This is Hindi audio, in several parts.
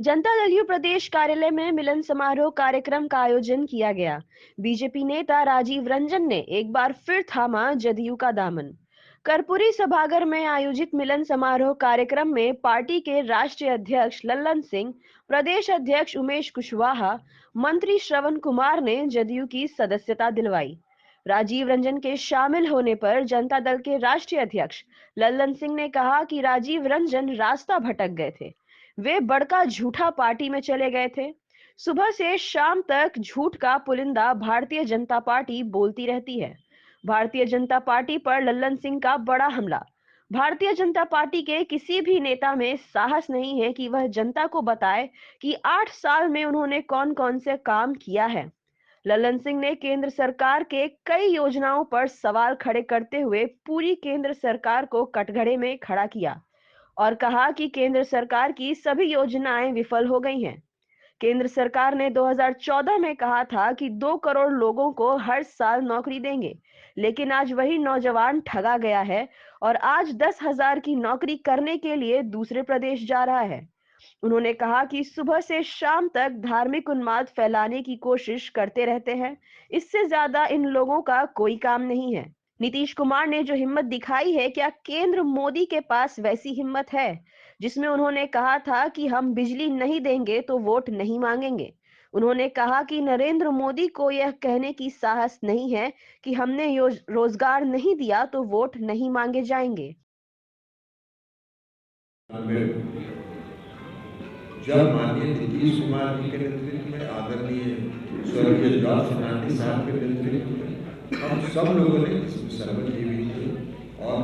जनता दल यू प्रदेश कार्यालय में मिलन समारोह कार्यक्रम का आयोजन किया गया। बीजेपी नेता राजीव रंजन ने एक बार फिर थामा जदयू का दामन। कर्पूरी सभागार में आयोजित मिलन समारोह कार्यक्रम में पार्टी के राष्ट्रीय अध्यक्ष लल्लन सिंह, प्रदेश अध्यक्ष उमेश कुशवाहा, मंत्री श्रवण कुमार ने जदयू की सदस्यता दिलवाई। राजीव रंजन के शामिल होने पर जनता दल के राष्ट्रीय अध्यक्ष लल्लन सिंह ने कहा कि राजीव रंजन रास्ता भटक गए थे। वे बड़का झूठा पार्टी में चले गए थे। सुबह से शाम तक झूठ का पुलिंदा भारतीय जनता पार्टी बोलती रहती है। भारतीय जनता पार्टी पर लल्लन सिंह का बड़ा हमला। भारतीय जनता पार्टी के किसी भी नेता में साहस नहीं है कि वह जनता को बताए कि 8 साल में उन्होंने कौन कौन से काम किया है। लल्लन सिंह ने केंद्र सरकार के कई योजनाओं पर सवाल खड़े करते हुए पूरी केंद्र सरकार को कटघरे में खड़ा किया और कहा कि केंद्र सरकार की सभी योजनाएं विफल हो गई हैं। केंद्र सरकार ने 2014 में कहा था कि 2 करोड़ लोगों को हर साल नौकरी देंगे, लेकिन आज वही नौजवान ठगा गया है और आज 10,000 की नौकरी करने के लिए दूसरे प्रदेश जा रहा है। उन्होंने कहा कि सुबह से शाम तक धार्मिक उन्माद फैलाने की कोशिश करते रहते हैं। इससे ज्यादा इन लोगों का कोई काम नहीं है। नीतीश कुमार ने जो हिम्मत दिखाई है, क्या केंद्र मोदी के पास वैसी हिम्मत है जिसमें उन्होंने कहा था कि हम बिजली नहीं देंगे तो वोट नहीं मांगेंगे। उन्होंने कहा कि नरेंद्र मोदी को यह कहने की साहस नहीं है कि हमने रोजगार नहीं दिया तो वोट नहीं मांगे जाएंगे। जब माननीय नीतीश कुमार जी के नेतृत्व में, आदरणीय स्वर्गीय जॉर्ज फर्नांडिस साहब के नेतृत्व में हम सब लोगों ने, सरवण जी भी थे और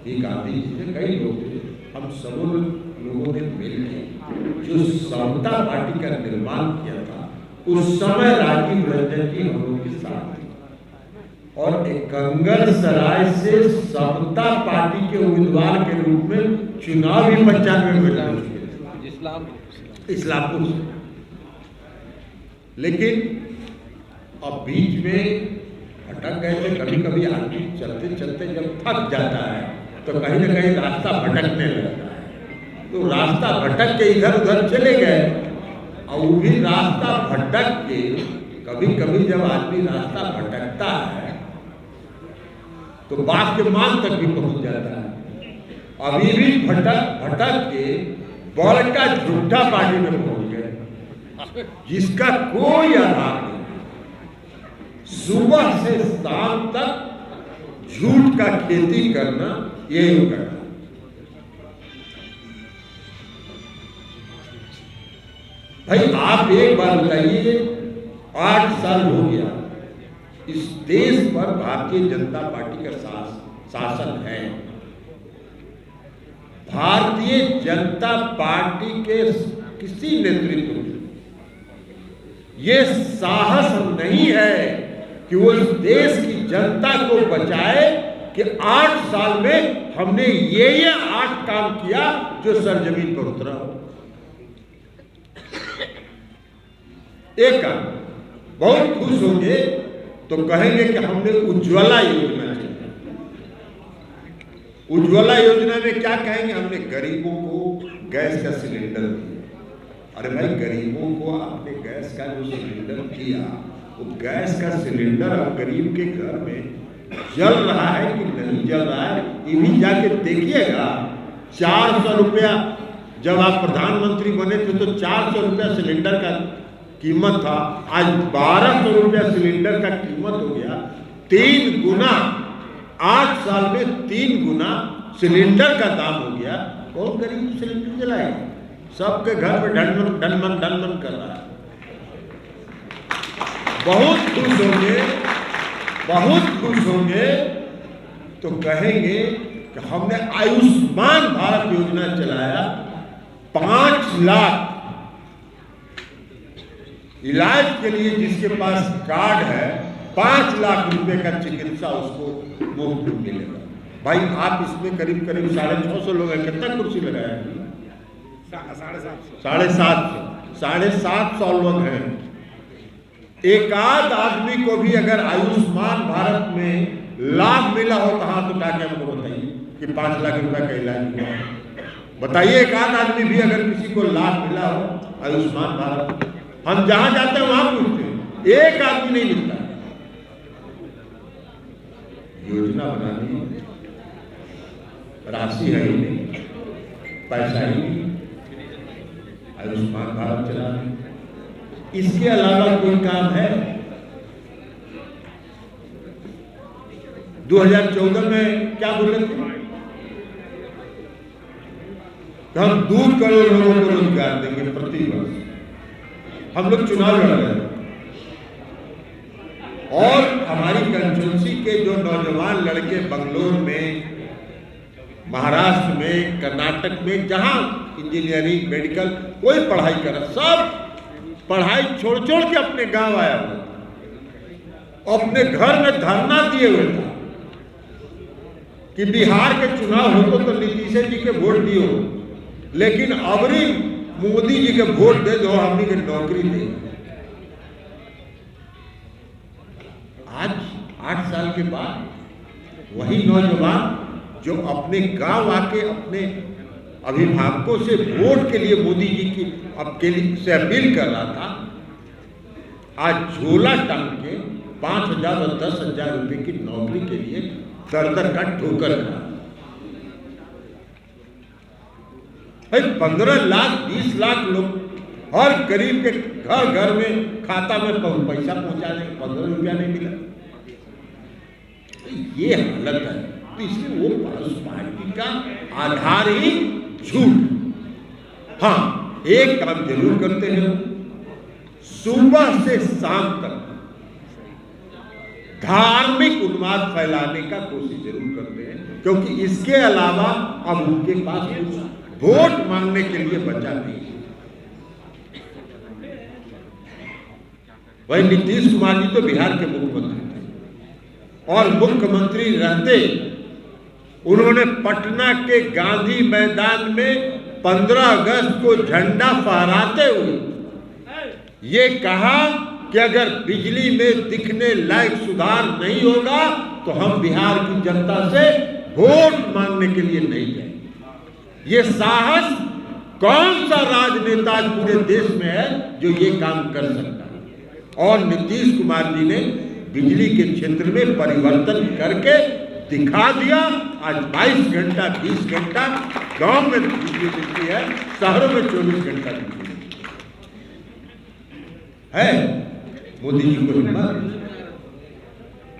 ये गांधी जी थे, कई लोग थे, हम सब लोगों ने मिलकर जो समता पार्टी का निर्माण किया था, उस समय राजीव रंजन जी हम लोग के साथ थे और एक कंगन सराय से समता पार्टी के उम्मीदवार के रूप में चुनाव भी 95 में लड़ चुके थे इस्लामपुर से। लेकिन अब बीच में भटक गए थे। कभी कभी आदमी चलते चलते जब थक जाता है तो कहीं ना कहीं रास्ता भटकने लगता है, तो रास्ता भटक के इधर उधर चले गए और वो भी रास्ता भटक के, कभी कभी जब आदमी रास्ता भटकता है तो बात के मान तक भी पहुंच जाता है। अभी भी भटक के बड़का झूठा पार्टी में पहुंच गए जिसका कोई आधार नहीं। सुबह से शाम तक झूठ का खेती करना, यही करना। भाई आप एक बार बताइए, 8 साल हो गया इस देश पर भारतीय जनता पार्टी का शासन है। भारतीय जनता पार्टी के किसी नेतृत्व में ये साहस नहीं है कि वो इस देश की जनता को बचाए कि 8 साल में हमने ये 8 काम किया जो सरजमीन पर उतरा हो। एक काम बहुत खुश होंगे तो कहेंगे कि हमने उज्ज्वला योजना चलाई। उज्ज्वला योजना में क्या कहेंगे? हमने गरीबों को गैस का सिलेंडर दिया। अरे भाई, गरीबों को आपने गैस का जो सिलेंडर दिया, वो गैस का सिलेंडर अब गरीब के घर में जल रहा है कि नहीं जल रहा है, ये भी जाके देखिएगा। 400 रुपया जब आप प्रधानमंत्री बने थे तो 400 रुपया सिलेंडर का कीमत था, आज 1200 रुपया सिलेंडर का कीमत हो गया। 3 गुना, 8 साल में 3 गुना सिलेंडर का दाम हो गया। कौन गरीब सिलेंडर जलाएगा? सबके घर में ढनमन कर रहा है। बहुत खुश होंगे, बहुत खुश होंगे तो कहेंगे कि हमने आयुष्मान भारत योजना चलाया। 5 लाख इलाज के लिए जिसके पास कार्ड है, 5 लाख रुपए का चिकित्सा उसको मुफ्त मिलेगा। भाई आप इसमें करीब 650 लोग हैं, कितना कुर्सी लगाया? 750 लोग हैं। एक आध आदमी को भी अगर आयुष्मान भारत में लाभ मिला हो तो हाथ उठा के हमको बताइए कि 5 लाख रुपए का इलाज हुआ। बताइए, एक आध आदमी भी अगर किसी को लाभ मिला हो। आयुष्मान भारत, हम जहां जाते हैं वहां पूछते हैं, एक आदमी नहीं मिलता। योजना बनानी, राशि है ही नहीं, पैसा ही नहीं, आयुष्मान भारत चलाने, इसके अलावा कोई काम है? 2014 में क्या बोले थे? हम 2 करोड़ लोगों को रोजगार देंगे प्रति वर्ष। हम लोग चुनाव लड़ रहे हैं और हमारी कंस्टिट्यूंसी के जो नौजवान लड़के बंगलोर में, महाराष्ट्र में, कर्नाटक में, जहां इंजीनियरिंग, मेडिकल, कोई पढ़ाई कर रहा, सब पढ़ाई छोड़ छोड़ के अपने गांव आया हुआ, अपने घर में धरना दिए हुए था कि बिहार के चुनाव हो तो नीतीश जी के वोट दियो, लेकिन अबरी मोदी जी के वोट दे दो, हमने के नौकरी दे। आज 8 साल के बाद वही नौजवान जो अपने गांव आके अपने अभिभावकों से वोट के लिए मोदी जी की से अपील कर रहा था, आज झोला टांग के 5,000 और 10,000 रुपए की नौकरी के लिए दर का ठोकर खा। 15 लाख 20 लाख लोग हर गरीब के घर घर में खाता में पैसा पहुंचाने, 15 रुपया नहीं मिला। ये हालत है, तो इसलिए वो पार्टी का आधार ही झूठ। हाँ, एक काम जरूर करते हैं, सुबह से शाम तक धार्मिक उन्माद फैलाने का कोशिश जरूर करते हैं, क्योंकि इसके अलावा अब उनके पास कुछ वोट मांगने के लिए बचा नहीं। वही नीतीश कुमार जी तो बिहार के मुख्यमंत्री थे और मुख्यमंत्री रहते उन्होंने पटना के गांधी मैदान में 15 अगस्त को झंडा फहराते हुए ये कहा कि अगर बिजली में दिखने लायक सुधार नहीं होगा तो हम बिहार की जनता से वोट मांगने के लिए नहीं जाएंगे। ये साहस कौन सा राजनेता आज पूरे देश में है जो ये काम कर सकता है? और नीतीश कुमार जी ने बिजली के क्षेत्र में परिवर्तन करके दिखा दिया। आज 22 घंटा 20 घंटा गांव में बिजली मिलती है, शहरों में 24 घंटा बिजली है। मोदी जी को हिम्मत,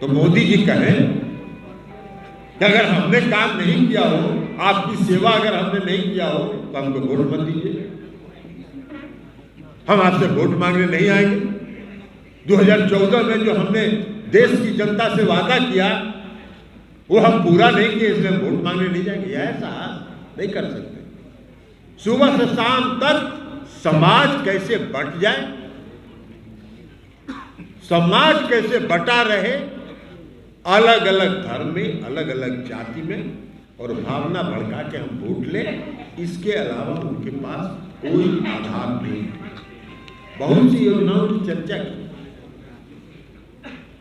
तो मोदी जी कहें कि अगर हमने काम नहीं किया हो, आपकी सेवा अगर हमने नहीं किया हो तो हमको वोट मत दीजिए, हम आपसे वोट मांगने नहीं आएंगे। 2014 में जो हमने देश की जनता से वादा किया वो हम पूरा नहीं किए, इसलिए वोट मांगने नहीं जाएंगे। ऐसा नहीं कर सकते। सुबह से शाम तक समाज कैसे बंट जाए, समाज कैसे बटा रहे, अलग अलग धर्म में, अलग अलग जाति में, और भावना भड़का के हम वोट लें, इसके अलावा उनके पास कोई आधार नहीं। बहुत सी योजनाओं की चर्चा की,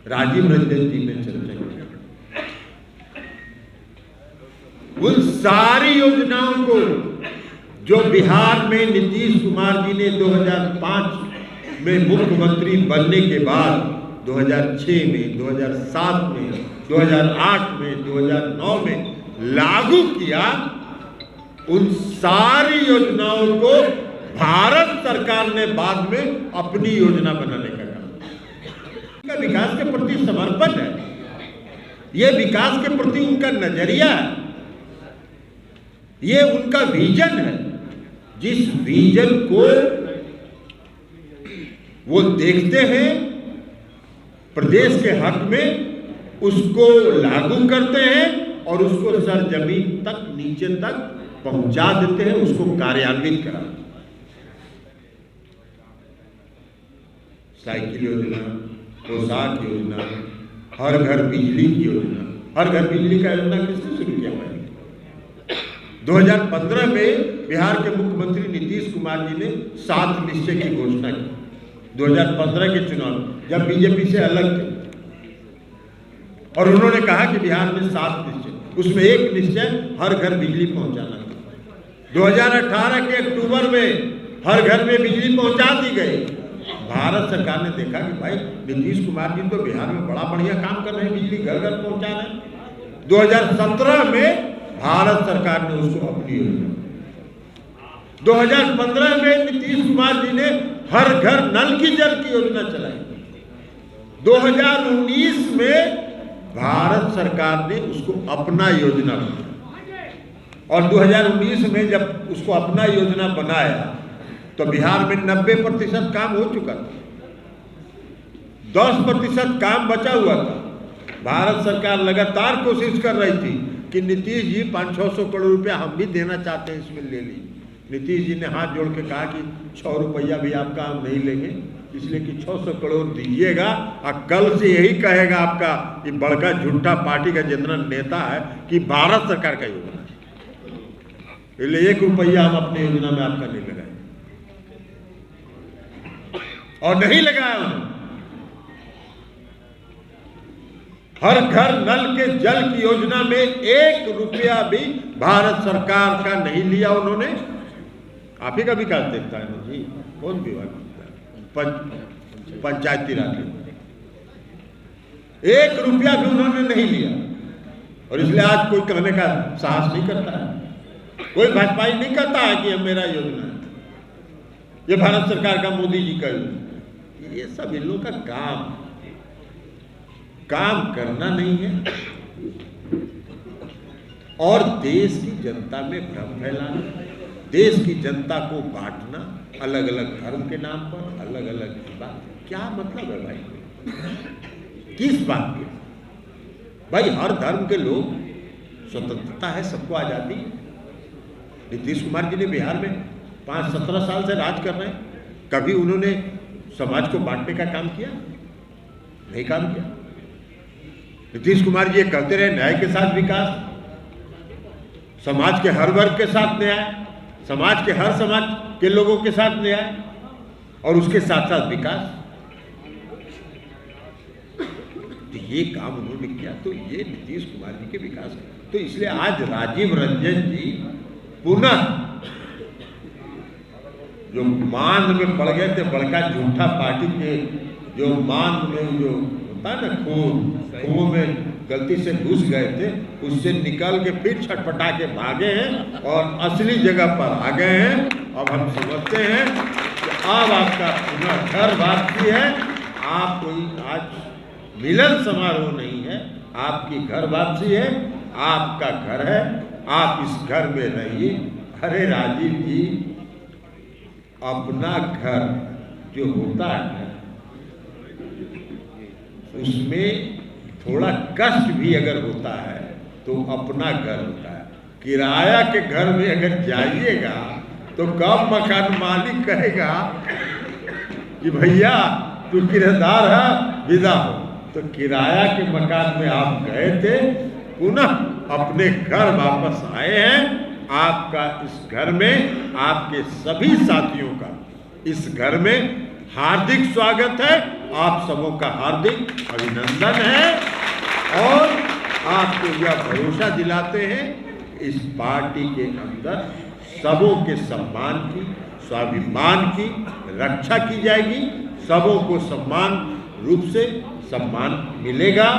राजीव रंजन जी ने चर्चा की। उन सारी योजनाओं को जो बिहार में नीतीश कुमार जी ने 2005 में मुख्यमंत्री बनने के बाद 2006 में, 2007 में, 2008 में, 2009 में लागू किया, उन सारी योजनाओं को भारत सरकार ने बाद में अपनी योजना बनाने का काम। विकास के प्रति समर्पण है, ये विकास के प्रति उनका नजरिया है, ये उनका विजन है। जिस विजन को वो देखते हैं प्रदेश के हक में, उसको लागू करते हैं और उसको सरजमीन तक, नीचे तक पहुंचा देते हैं, उसको कार्यान्वित कराते हैं। साइकिल योजना, पोशाक योजना, हर घर बिजली की योजना। हर घर बिजली का योजना किसने शुरू किया है? 2015 में बिहार के मुख्यमंत्री नीतीश कुमार जी ने 7 निश्चय की घोषणा की। 2015 के चुनाव जब बीजेपी से अलग थे, और उन्होंने कहा कि बिहार में 7 निश्चय, उसमें एक निश्चय हर घर बिजली पहुंचाना था। 2018 के अक्टूबर में हर घर में बिजली पहुंचा दी गई। भारत सरकार ने देखा कि भाई नीतीश कुमार जी तो बिहार में बड़ा बढ़िया काम कर रहे हैं, बिजली घर घर पहुंचा रहे हैं। 2017 में भारत सरकार ने उसको अपनी योजना, 2015 में नीतीश कुमार जी ने हर घर नल की जल की योजना चलाई। 2019 में भारत सरकार ने उसको अपना योजना बनाया और 2019 में जब उसको अपना योजना बनाया तो बिहार में 90% काम हो चुका था, 10% काम बचा हुआ था। भारत सरकार लगातार कोशिश कर रही थी कि नीतीश जी 500-600 करोड़ रुपया हम भी देना चाहते हैं, इसमें ले लीजिए। नीतीश जी ने हाथ जोड़ के कहा कि 100 रुपया भी आपका हम नहीं लेंगे, इसलिए कि 600 करोड़ दीजिएगा और कल से यही कहेगा आपका ये बड़का झूठा पार्टी का जितना नेता है कि भारत सरकार का योजना है, इसलिए 1 रुपया हम अपनी योजना में आपका नहीं लगाए और नहीं लगाया उन्होंने। हर घर नल के जल की योजना में 1 रुपया भी भारत सरकार का नहीं लिया उन्होंने। आप ही का विकास देखता है ना जी, कौन विभाग, पंचायती राज, 1 रुपया भी उन्होंने नहीं लिया। और इसलिए आज कोई कहने का साहस नहीं करता है, कोई भाजपाई नहीं कहता है कि ये मेरा योजना है, ये भारत सरकार का मोदी जी का योजना। ये सब इन लोगों का काम करना नहीं है और देश की जनता में भ्रम फैलाना, देश की जनता को बांटना, अलग अलग धर्म के नाम पर अलग अलग बात। क्या मतलब है भाई, किस बात की? भाई हर धर्म के लोग, स्वतंत्रता है, सबको आजादी है। नीतीश कुमार जी ने बिहार में 5-17 साल से राज कर रहे हैं, कभी उन्होंने समाज को बांटने का काम किया? नहीं काम किया। नीतीश कुमार जी ये कहते रहे न्याय के साथ विकास, समाज के हर वर्ग के साथ न्याय, समाज के हर समाज के लोगों के साथ न्याय और उसके साथ साथ विकास। तो ये काम उन्होंने किया, तो ये नीतीश कुमार जी के विकास है। तो इसलिए आज राजीव रंजन जी पुनः जो मान में पड़ गए थे, बड़का झूठा पार्टी के जो मान में जो होता है ना, कुओं में गलती से घुस गए थे, उससे निकल के फिर छटपटा के भागे हैं और असली जगह पर आ गए हैं। अब हम समझते हैं कि अब आपका पुनः घर वापसी है। आप कोई आज मिलन समारोह नहीं है, आपकी घर वापसी है, आपका घर है, आप इस घर में रहिए। अरे राजीव जी, अपना घर जो होता है उसमें थोड़ा कष्ट भी अगर होता है तो अपना घर होता है। किराया के घर में अगर जाइएगा तो कब मकान मालिक कहेगा कि भैया तू किराएदार है, विदा हो। तो किराया के मकान में आप गए थे, पुनः अपने घर वापस आए हैं। आपका इस घर में, आपके सभी साथियों का इस घर में हार्दिक स्वागत है। आप सबों का हार्दिक अभिनंदन है और आपको यह भरोसा दिलाते हैं इस पार्टी के अंदर सबों के सम्मान की, स्वाभिमान की रक्षा की जाएगी, सबों को समान रूप से सम्मान मिलेगा,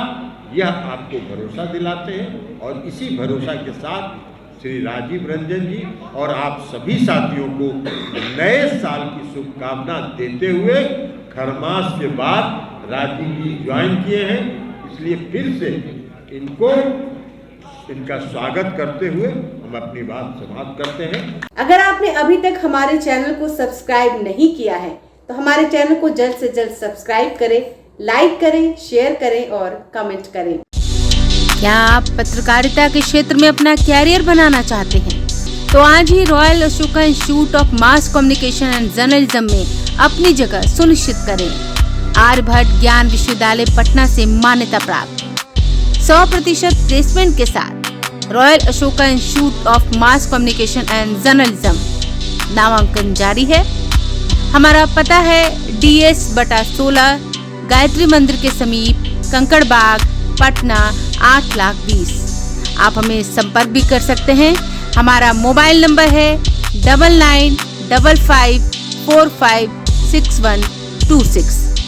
यह आपको भरोसा दिलाते हैं। और इसी भरोसा के साथ श्री राजीव रंजन जी और आप सभी साथियों को नए साल की शुभकामना देते हुए, खरमास के बाद राजीव जी ज्वाइन किए हैं, इसलिए फिर से इनका स्वागत करते हुए हम अपनी बात समाप्त करते हैं। अगर आपने अभी तक हमारे चैनल को सब्सक्राइब नहीं किया है तो हमारे चैनल को जल्द से जल्द सब्सक्राइब करें, लाइक करें, शेयर करें और कमेंट करें। क्या आप पत्रकारिता के क्षेत्र में अपना कैरियर बनाना चाहते हैं? तो आज ही Royal Ashoka Institute of Mass Communication and Journalism में अपनी जगह सुनिश्चित करें। आर्यभट्ट ज्ञान विश्वविद्यालय पटना से मान्यता प्राप्त 100% प्लेसमेंट के साथ royal Ashoka Institute of Mass Communication and journalism नामांकन जारी है। हमारा पता है DS/16 गायत्री मंदिर के समीप, कंकड़ बाग, पटना 8,20,000। आप हमें संपर्क भी कर सकते हैं। हमारा मोबाइल नंबर है 99 55456126।